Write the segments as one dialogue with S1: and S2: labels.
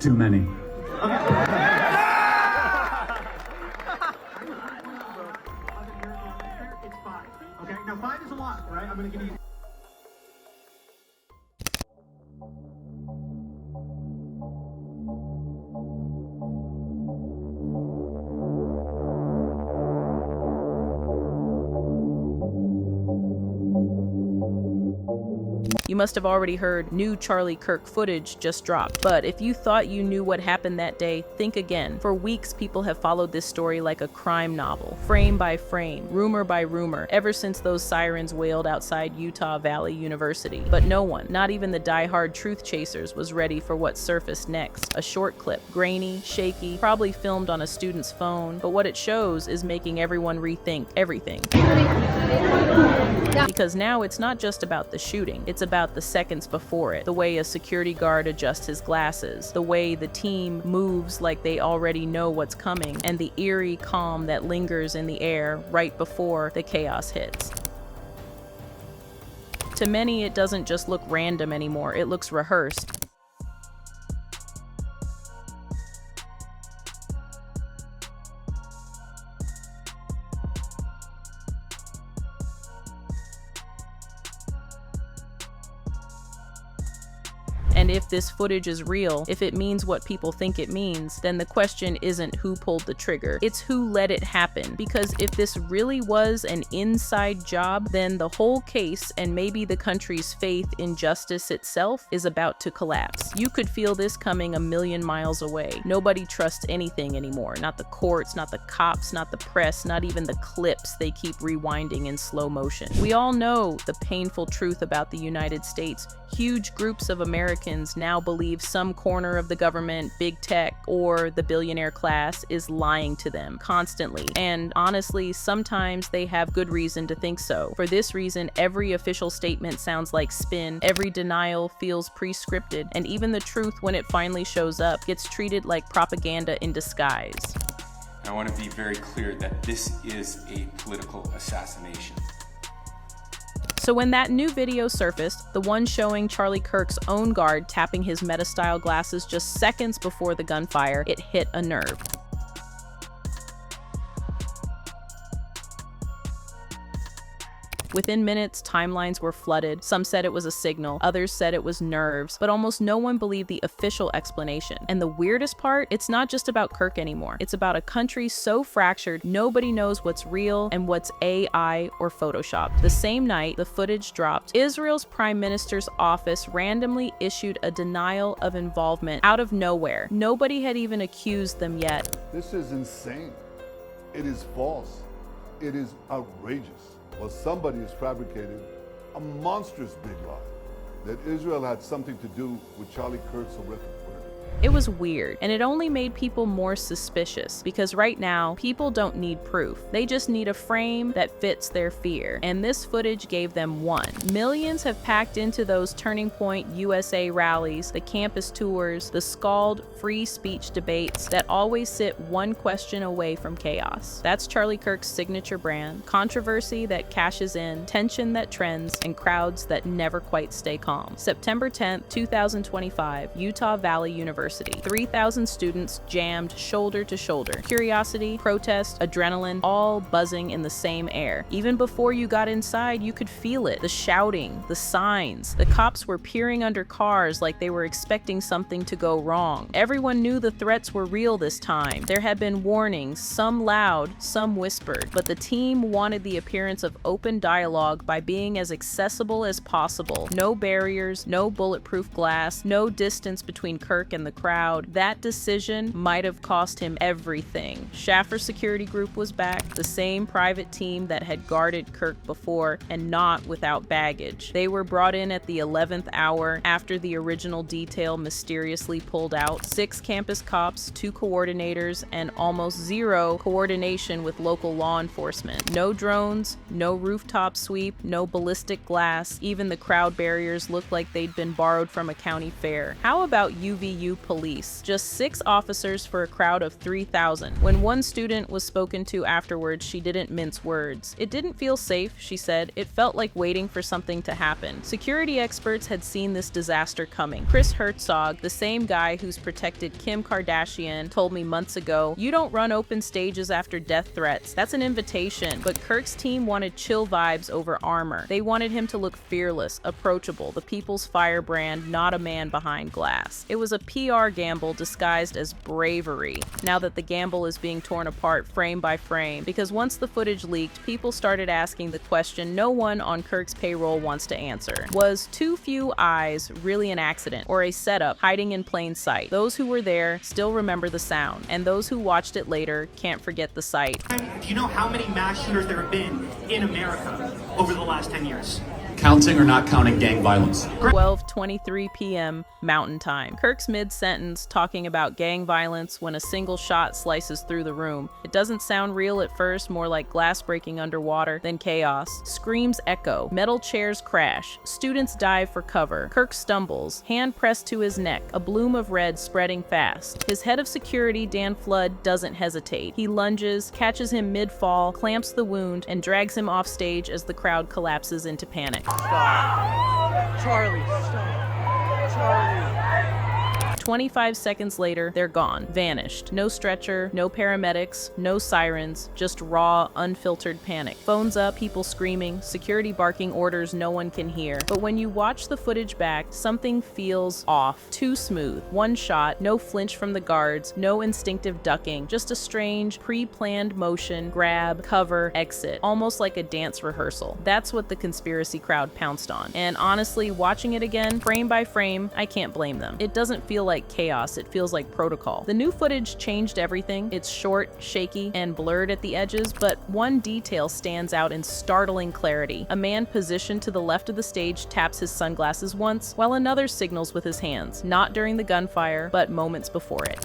S1: Too many.
S2: It's 5. Okay, now 5 is a lot, right? I'm gonna give you.
S3: You must have already heard new Charlie Kirk footage just dropped. But if you thought you knew what happened that day, think again. For weeks, people have followed this story like a crime novel, frame by frame, rumor by rumor, ever since those sirens wailed outside Utah Valley University. But no one, not even the die-hard truth chasers, was ready for what surfaced next. A short clip, grainy, shaky, probably filmed on a student's phone, but what it shows is making everyone rethink everything. Because now it's not just about the shooting, it's about the seconds before it, the way a security guard adjusts his glasses, the way the team moves like they already know what's coming, and the eerie calm that lingers in the air right before the chaos hits. To many, it doesn't just look random anymore, it looks rehearsed. And if this footage is real, if it means what people think it means, then the question isn't who pulled the trigger, it's who let it happen. Because if this really was an inside job, then the whole case and maybe the country's faith in justice itself is about to collapse. You could feel this coming a million miles away. Nobody trusts anything anymore. Not the courts, not the cops, not the press, not even the clips they keep rewinding in slow motion. We all know the painful truth about the United States. Huge groups of Americans now believe some corner of the government, big tech, or the billionaire class is lying to them constantly. And honestly, sometimes they have good reason to think so. For this reason, every official statement sounds like spin, every denial feels pre-scripted, and even the truth, when it finally shows up, gets treated like propaganda in disguise.
S4: I want to be very clear that this is a political assassination.
S3: So when that new video surfaced, the one showing Charlie Kirk's own guard tapping his Meta-style glasses just seconds before the gunfire, it hit a nerve. Within minutes, timelines were flooded. Some said it was a signal, others said it was nerves, but almost no one believed the official explanation. And the weirdest part, it's not just about Kirk anymore. It's about a country so fractured, nobody knows what's real and what's AI or Photoshopped. The same night the footage dropped, Israel's Prime Minister's office randomly issued a denial of involvement out of nowhere. Nobody had even accused them yet.
S5: This is insane. It is false. It is outrageous. Well, somebody has fabricated a monstrous big lie that Israel had something to do with Charlie Kirk's horrific murder.
S3: It was weird, and it only made people more suspicious, because right now, people don't need proof. They just need a frame that fits their fear, and this footage gave them one. Millions have packed into those Turning Point USA rallies, the campus tours, the scald free speech debates that always sit one question away from chaos. That's Charlie Kirk's signature brand: controversy that cashes in, tension that trends, and crowds that never quite stay calm. September 10th, 2025, Utah Valley University. 3,000 students jammed shoulder to shoulder. Curiosity, protest, adrenaline, all buzzing in the same air. Even before you got inside, you could feel it. The shouting, the signs. The cops were peering under cars like they were expecting something to go wrong. Everyone knew the threats were real this time. There had been warnings, some loud, some whispered, but the team wanted the appearance of open dialogue by being as accessible as possible. No barriers, no bulletproof glass, no distance between Kirk and the crowd. That decision might have cost him everything. Schaffer Security Group was back, the same private team that had guarded Kirk before, and not without baggage. They were brought in at the 11th hour after the original detail mysteriously pulled out. 6 campus cops, 2 coordinators, and almost zero coordination with local law enforcement. No drones, no rooftop sweep, no ballistic glass. Even the crowd barriers looked like they'd been borrowed from a county fair. How about UVU TPU police, just 6 officers for a crowd of 3,000. When one student was spoken to afterwards, she didn't mince words. "It didn't feel safe," she said. "It felt like waiting for something to happen." Security experts had seen this disaster coming. Chris Herzog, the same guy who's protected Kim Kardashian, told me months ago, "You don't run open stages after death threats. That's an invitation." But Kirk's team wanted chill vibes over armor. They wanted him to look fearless, approachable, the people's firebrand, not a man behind glass. It was a PR gamble disguised as bravery. Now that the gamble is being torn apart frame by frame, because once the footage leaked, people started asking the question no one on Kirk's payroll wants to answer. Was too few eyes really an accident or a setup hiding in plain sight? Those who were there still remember the sound, and those who watched it later can't forget the sight.
S2: Do you know how many mass shooters there have been in America over the last 10 years?
S1: Counting or not counting gang violence?
S3: 12:23 p.m. Mountain Time. Kirk's mid-sentence talking about gang violence when a single shot slices through the room. It doesn't sound real at first, more like glass breaking underwater, then chaos. Screams echo. Metal chairs crash. Students dive for cover. Kirk stumbles, hand pressed to his neck, a bloom of red spreading fast. His head of security, Dan Flood, doesn't hesitate. He lunges, catches him mid-fall, clamps the wound, and drags him off stage as the crowd collapses into panic.
S6: Stop. Charlie, stop. Charlie.
S3: 25 seconds later, they're gone, vanished. No stretcher, no paramedics, no sirens, just raw, unfiltered panic. Phones up, people screaming, security barking orders no one can hear. But when you watch the footage back, something feels off, too smooth. One shot, no flinch from the guards, no instinctive ducking, just a strange, pre-planned motion, grab, cover, exit, almost like a dance rehearsal. That's what the conspiracy crowd pounced on. And honestly, watching it again, frame by frame, I can't blame them. It doesn't feel like chaos, it feels like protocol. The new footage changed everything. It's short, shaky, and blurred at the edges, but one detail stands out in startling clarity. A man positioned to the left of the stage taps his sunglasses once, while another signals with his hands, not during the gunfire, but moments before it.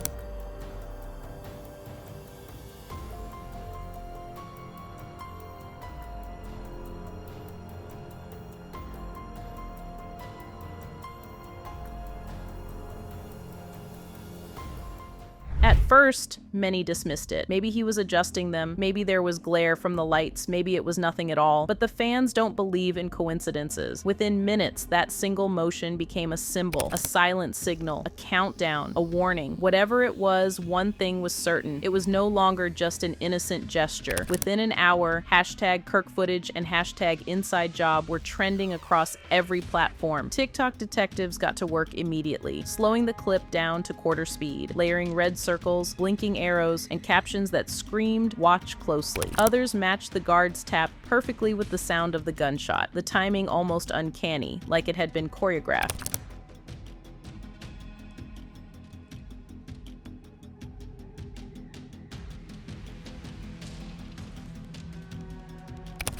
S3: At first, many dismissed it. Maybe he was adjusting them, maybe there was glare from the lights, maybe it was nothing at all, but the fans don't believe in coincidences. Within minutes, that single motion became a symbol, a silent signal, a countdown, a warning. Whatever it was, one thing was certain. It was no longer just an innocent gesture. Within an hour, hashtag Kirk footage and hashtag inside job were trending across every platform. TikTok detectives got to work immediately, slowing the clip down to quarter speed, layering red circles, blinking arrows, and captions that screamed, "Watch closely." Others matched the guard's tap perfectly with the sound of the gunshot, the timing almost uncanny, like it had been choreographed.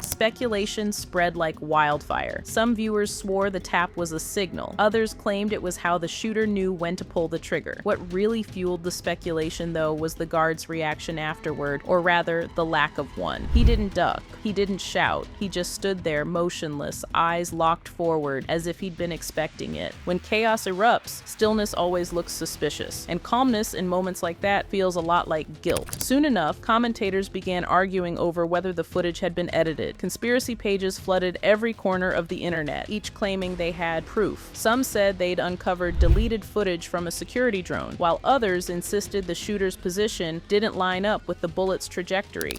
S3: Speculation spread like wildfire. Some viewers swore the tap was a signal. Others claimed it was how the shooter knew when to pull the trigger. What really fueled the speculation, though, was the guard's reaction afterward, or rather, the lack of one. He didn't duck. He didn't shout. He just stood there, motionless, eyes locked forward, as if he'd been expecting it. When chaos erupts, stillness always looks suspicious, and calmness in moments like that feels a lot like guilt. Soon enough, commentators began arguing over whether the footage had been edited. Conspiracy pages flooded every corner of the internet, each claiming they had proof. Some said they'd uncovered deleted footage from a security drone, while others insisted the shooter's position didn't line up with the bullet's trajectory.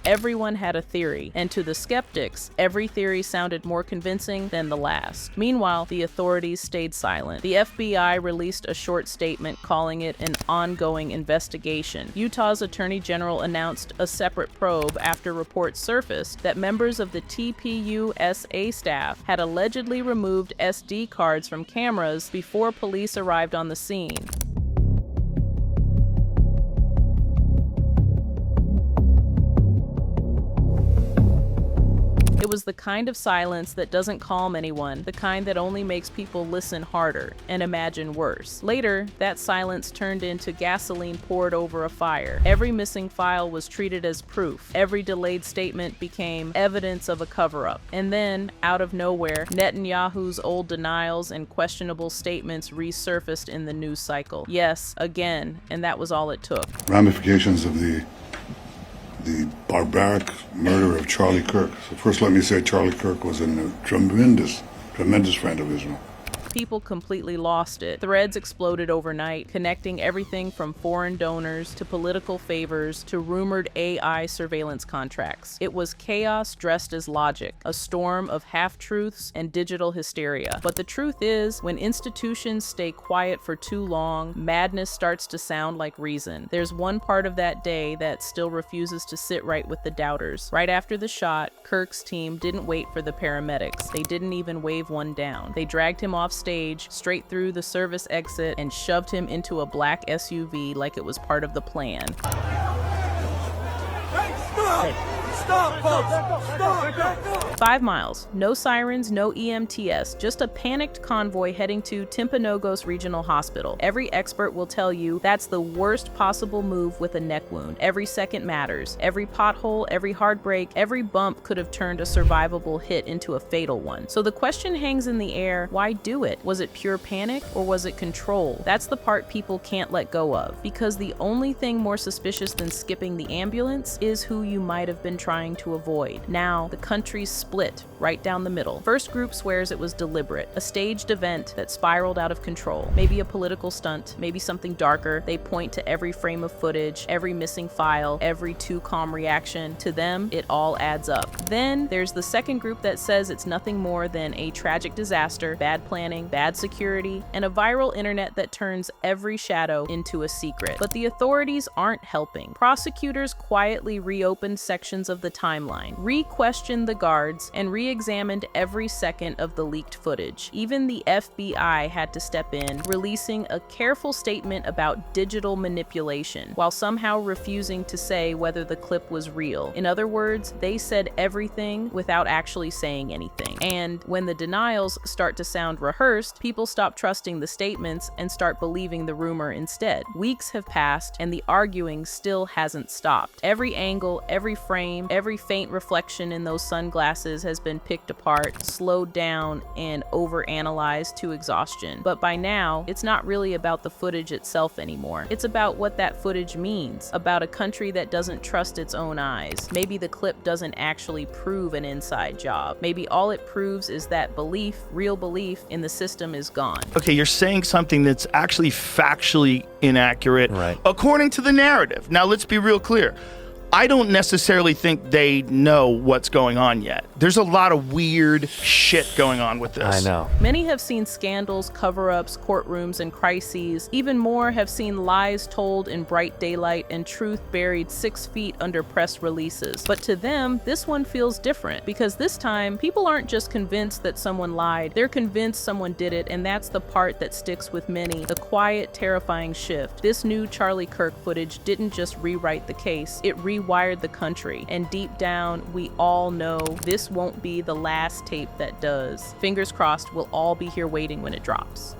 S3: Everyone had a theory, and to the skeptics, every theory sounded more convincing than the last. Meanwhile, the authorities stayed silent. The FBI released a short statement calling it an ongoing investigation. Utah's Attorney General announced a separate probe after reports surfaced that members of the TPU-SA staff had allegedly removed SD cards from cameras before police arrived on the scene. It It was the kind of silence that doesn't calm anyone, the kind that only makes people listen harder and imagine worse. Later, that silence turned into gasoline poured over a fire. Every missing file was treated as proof. Every delayed statement became evidence of a cover-up. And then, out of nowhere, Netanyahu's old denials and questionable statements resurfaced in the news cycle. Yes, again, and that was all it took.
S5: Ramifications of the barbaric murder of Charlie Kirk. So first let me say Charlie Kirk was a tremendous friend of Israel.
S3: People completely lost it. Threads exploded overnight, connecting everything from foreign donors to political favors to rumored AI surveillance contracts. It was chaos dressed as logic, a storm of half-truths and digital hysteria. But the truth is, when institutions stay quiet for too long, madness starts to sound like reason. There's one part of that day that still refuses to sit right with the doubters. Right after the shot, Kirk's team didn't wait for the paramedics. They didn't even wave one down. They dragged him off stage, straight through the service exit, and shoved him into a black SUV like it was part of the plan.
S6: Stop, folks! Stop!
S3: 5 miles, no sirens, no EMTs, just a panicked convoy heading to Timpanogos Regional Hospital. Every expert will tell you that's the worst possible move with a neck wound. Every second matters. Every pothole, every hard break, every bump could have turned a survivable hit into a fatal one. So the question hangs in the air, why do it? Was it pure panic or was it control? That's the part people can't let go of, because the only thing more suspicious than skipping the ambulance is who you might have been trying to avoid. Now, the country's split right down the middle. First group swears it was deliberate, a staged event that spiraled out of control. Maybe a political stunt, maybe something darker. They point to every frame of footage, every missing file, every too calm reaction. To them, it all adds up. Then there's the second group that says it's nothing more than a tragic disaster, bad planning, bad security, and a viral internet that turns every shadow into a secret. But the authorities aren't helping. Prosecutors quietly reopened sections of the timeline, re-questioned the guards, and re-examined every second of the leaked footage. Even the FBI had to step in, releasing a careful statement about digital manipulation, while somehow refusing to say whether the clip was real. In other words, they said everything without actually saying anything. And when the denials start to sound rehearsed, people stop trusting the statements and start believing the rumor instead. Weeks have passed, and the arguing still hasn't stopped. Every angle, every frame, every faint reflection in those sunglasses has been picked apart, slowed down, and overanalyzed to exhaustion. But by now, it's not really about the footage itself anymore. It's about what that footage means, about a country that doesn't trust its own eyes. Maybe the clip doesn't actually prove an inside job. Maybe all it proves is that belief, real belief in the system is gone.
S7: Okay, you're saying something that's actually factually inaccurate,
S8: Right.
S7: according to the narrative. Now, let's be real clear. I don't necessarily think they know what's going on yet. There's a lot of weird shit going on with this.
S8: I know.
S3: Many have seen scandals, cover-ups, courtrooms, and crises. Even more have seen lies told in bright daylight and truth buried 6 feet under press releases. But to them, this one feels different, because this time, people aren't just convinced that someone lied. They're convinced someone did it, and that's the part that sticks with many, the quiet, terrifying shift. This new Charlie Kirk footage didn't just rewrite the case, it rewired the country. And deep down, we all know this won't be the last tape that does. Fingers crossed, we'll all be here waiting when it drops.